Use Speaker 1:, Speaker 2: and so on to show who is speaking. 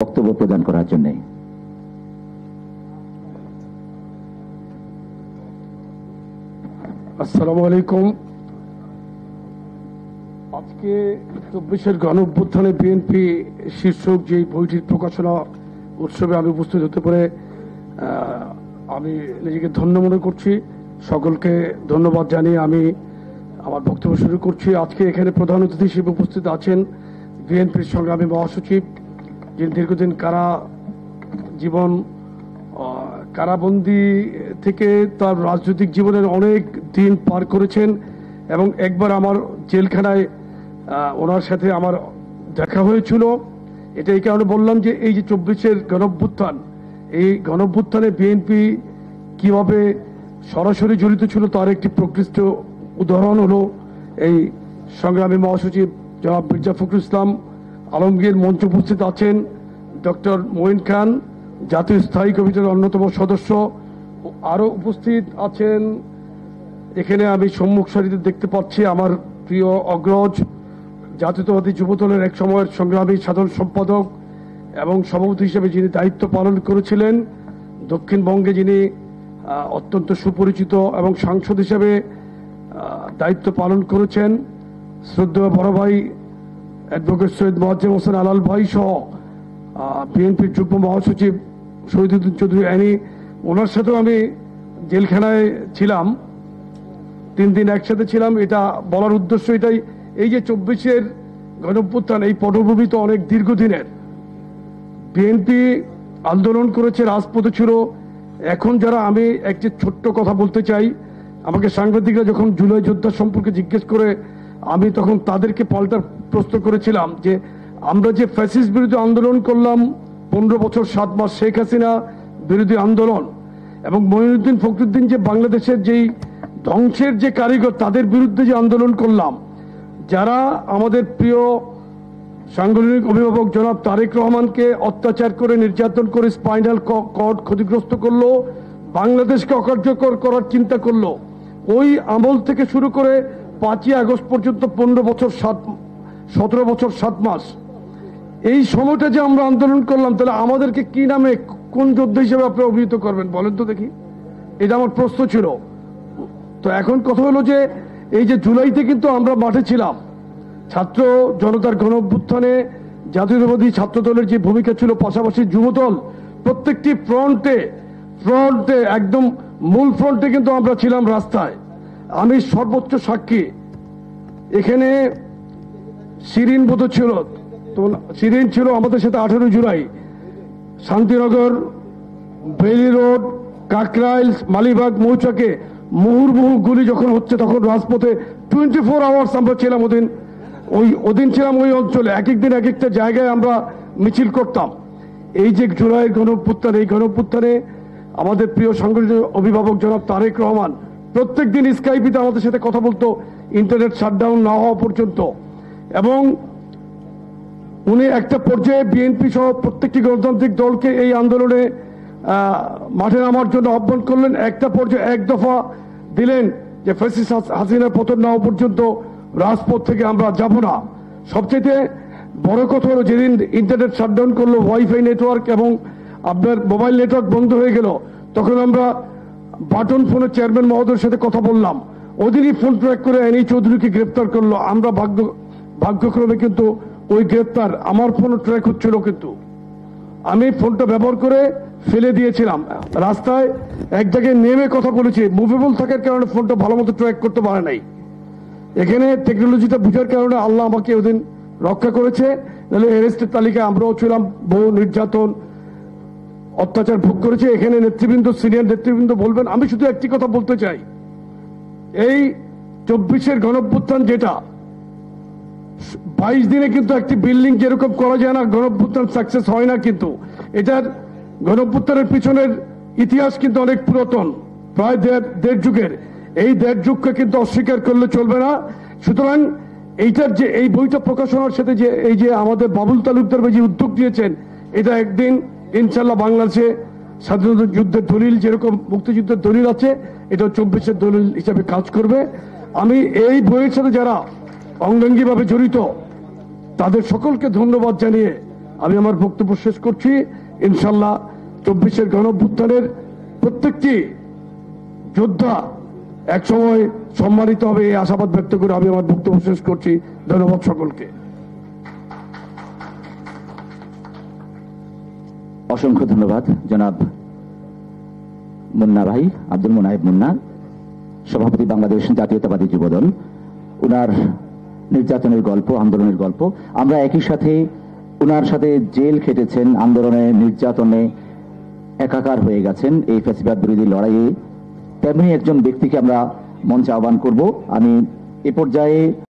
Speaker 1: বক্তব্য প্রদান করার জন্য।
Speaker 2: আসসালামু আলাইকুম। আজকে 24-এর গণঅভ্যুত্থানে বিএনপি শীর্ষক যে বইটির প্রকাশনা উৎসবে আমি উপস্থিত হতে পারে আমি নিজেকে ধন্য মনে করছি। সকলকে ধন্যবাদ জানিয়ে আমি আমার বক্তব্য শুরু করছি। আজকে এখানে প্রধান অতিথি হিসেবে উপস্থিত আছেন বিএনপির সংগ্রামী মহাসচিব, যিনি দীর্ঘদিন কারাবন্দী থেকে তার রাজনৈতিক জীবনের অনেক দিন পার করেছেন এবং একবার আমার জেলখানায় ওনার সাথে আমার দেখা হয়েছিল। এটা এই কারণে বললাম যে এই যে 24-এর গণঅভ্যুত্থান, এই গণঅভ্যুত্থানে বিএনপি কিভাবে সরাসরি জড়িত ছিল তার একটি প্রকৃষ্ট উদাহরণ হলো এই সংগ্রামী মহাসচিব জনাব মির্জা ফখরুল ইসলাম আলমগীর। মঞ্চে উপস্থিত আছেন ডক্টর মঈন খান, জাতীয় স্থায়ী কমিটির অন্যতম সদস্য। আরো উপস্থিত আছেন এখানে আমি সম্মুখ সারিতে দেখতে পাচ্ছি আমার প্রিয় অগ্রজ, জাতীয়তাবাদী যুবদলের এক সময়ের সংগ্রামী সাধারণ সম্পাদক এবং সভাপতি হিসেবে যিনি দায়িত্ব পালন করেছিলেন, দক্ষিণবঙ্গে যিনি অত্যন্ত সুপরিচিত এবং সাংসদ হিসেবে দায়িত্ব পালন করেছেন, শ্রদ্ধেয় বড় ভাই অ্যাডভোকেট সৈয়দ মোয়াজ্জেম হোসেন আলাল ভাই সহ বিএনপির যুগ্ম মহাসচিব শহীদুদ্দিন চৌধুরী অ্যানি, ওনার সাথেও আমি জেলখানায় ছিলাম, 3 দিন একসাথে ছিলাম। এটা বলার উদ্দেশ্য এটাই, এই যে 24-এর গণঅভ্যুত্থান, এই পটভূমি তো অনেক দীর্ঘদিনের। বিএনপি আন্দোলন করেছে, রাজপথে ছিল। এখন যারা, আমি একটি ছোট্ট কথা বলতে চাই, আমাকে সাংবাদিকরা যখন জুলাই যোদ্ধা সম্পর্কে জিজ্ঞেস করে আমি তখন তাদেরকে পাল্টা প্রশ্ন করেছিলাম যে আমরা যে ফ্যাসিস্ট বিরোধী আন্দোলন করলাম 15 বছর 7 মাস, শেখ হাসিনা বিরোধী আন্দোলন, এবং মঈনুদ্দিন ফখরুদ্দিন যে বাংলাদেশের যেই ধ্বংসের যে কারিগর, তাদের বিরুদ্ধে যে আন্দোলন করলাম, যারা আমাদের প্রিয় সাংগঠনিক অভিভাবক জনাব তারেক রহমানকে অত্যাচার করে, নির্যাতন করে, স্পাইনাল কর্ড ক্ষতিগ্রস্ত করলো, বাংলাদেশকে অকার্যকর করার চিন্তা করলো, ওই আমল থেকে শুরু করে 5ই আগস্ট পর্যন্ত 17 বছর 7 মাস, এই সময়টা যে আমরা আন্দোলন করলাম, তাহলে আমাদেরকে কি নামে, কোন যোদ্ধা হিসেবে আপনি অভিহিত করবেন বলেন তো দেখি? এটা আমার প্রশ্ন ছিল। তো এখন কথা হলো যে এই যে জুলাইতে কিন্তু আমরা মাঠে ছিলাম, ছাত্র জনতার গণঅভ্যুত্থানে জাতীয়তাবাদী ছাত্র দলের যে ভূমিকা ছিল, পাশাপাশি যুবদল প্রত্যেকটি ফ্রন্টে একদম মূল ফ্রন্টে কিন্তু আমরা ছিলাম রাস্তায়। আমি সর্বোচ্চ সাক্ষী। এখানে শিরিন বোধ ছিল, তো শিরিন ছিল আমাদের সাথে 18 জুলাই, শান্তিনগর, বেইলি রোড, কাকরাইল, মালিবাগ মৌচাকে মুহুর্মুহু গুলি যখন হচ্ছে, তখন রাজপথে 24 আওয়ার্স আমরা ছিলাম ওদিন ছিলাম ওই অঞ্চলে। এক দিন এক একটা জায়গায় আমরা মিছিল করতাম। এই যে জুলাইয়ের গণঅভ্যুত্থান, এই গণঅভ্যুত্থানে আমাদের প্রিয় সাংগঠনিক অভিভাবক জনাব তারেক রহমান প্রত্যেক দিন স্কাইপিতে আমাদের সাথে কথা বলতো, ইন্টারনেট শাটডাউন না হওয়া পর্যন্ত। এবং উনি একটা পর্যায়ে বিএনপি সহ প্রত্যেকটি গণতান্ত্রিক দলকে এই আন্দোলনে মাঠে নামার জন্য আহ্বান করলেন। একটা পর্যায়ে এক দফা দিলেন যে ফ্যাসিস্ট হাসিনার পতন না হওয়া পর্যন্ত রাজপথ থেকে আমরা যাব না। সবচেয়ে বড় কথা হলো, যেদিন ইন্টারনেট শাটডাউন করলো, ওয়াইফাই নেটওয়ার্ক এবং আপনার মোবাইল নেটওয়ার্ক বন্ধ হয়ে গেল, তখন আমরা বাটন ফোনের চেয়ারম্যান মহোদয়ের সাথে কথা বললাম। ওদিনই ফোন ট্র্যাক করে এনি চৌধুরীকে গ্রেপ্তার করলো। আমরা ভাগ্যক্রমে কিন্তু ওই গ্রেপ্তার আমার ফোন ট্র্যাক হচ্ছিল, কিন্তু আমি ফোনটা ব্যবহার করে ফেলে দিয়েছিলাম। রাস্তায় এক জায়গায় নেমে কথা বলেছি, মুভেবল থাকার কারণে ফোনটা ভালো মতো ট্র্যাক করতে পারে নাই। এখানে টেকনোলজিটা বুঝার কারণে আল্লাহ আমাকে ওদিন রক্ষা করেছে, নাহলে অ্যারেস্টের তালিকায় আমরাও ছিলাম। বহু নির্যাতন, অত্যাচার ভোগ করেছে। এখানে নেতৃবৃন্দ, সিনিয়র নেতৃবৃন্দ বলবেন। আমি শুধু একটি কথা বলতে চাই, এই 24-এর গণঅভ্যুত্থান যেটা 22 দিনে কিন্তু একটি বিল্ডিং যেরকম করা যায় না, গণঅভ্যুত্থান সাকসেস হয় না। কিন্তু এটার গণঅভ্যুত্থানের পিছনের ইতিহাস কিন্তু অনেক পুরাতন, প্রায় দেড় যুগের। এই 1.5 যুগকে কিন্তু অস্বীকার করলে চলবে না। সুতরাং এইটার যে এই বইটা প্রকাশনার সাথে যে এই যে আমাদের বাবুল তালুকদার যে উদ্যোগ দিয়েছেন, এটা একদিন ইনশাল্লাহ বাংলাদেশে স্বাধীনতা যুদ্ধের দলিল যেরকম মুক্তিযুদ্ধের দলিল আছে, এটা 24-এর দলিল হিসাবে কাজ করবে। আমি এই বইয়ের সাথে যারা অঙ্গাঙ্গিভাবে জড়িত তাদের সকলকে ধন্যবাদ জানিয়ে আমি আমার বক্তব্য শেষ করছি। ইনশাল্লাহ 24-এর গণঅভ্যুত্থানের প্রত্যেকটি যোদ্ধা একসময় সম্মানিত হবে, এই আশাবাদ ব্যক্ত করে আমি আমার বক্তব্য শেষ করছি। ধন্যবাদ সকলকে।
Speaker 1: অসংখ্য ধন্যবাদ জনাব মুন্না ভাই, আব্দুল মুনায়েব মুন্না, সভাপতি বাংলাদেশ জাতীয়তাবাদী যুবদল। উনার নির্যাতনের গল্প, আন্দোলনের গল্প, আমরা একই সাথে উনার সাথে জেল খেটেছেন, আন্দোলনে নির্যাতনে একাকার হয়ে গেছেন এই ফ্যাসিবাদ বিরোধী লড়াইয়ে, তেমনি একজন ব্যক্তিকে আমরা মঞ্চে আহ্বান করব। আমি এ পর্যায়ে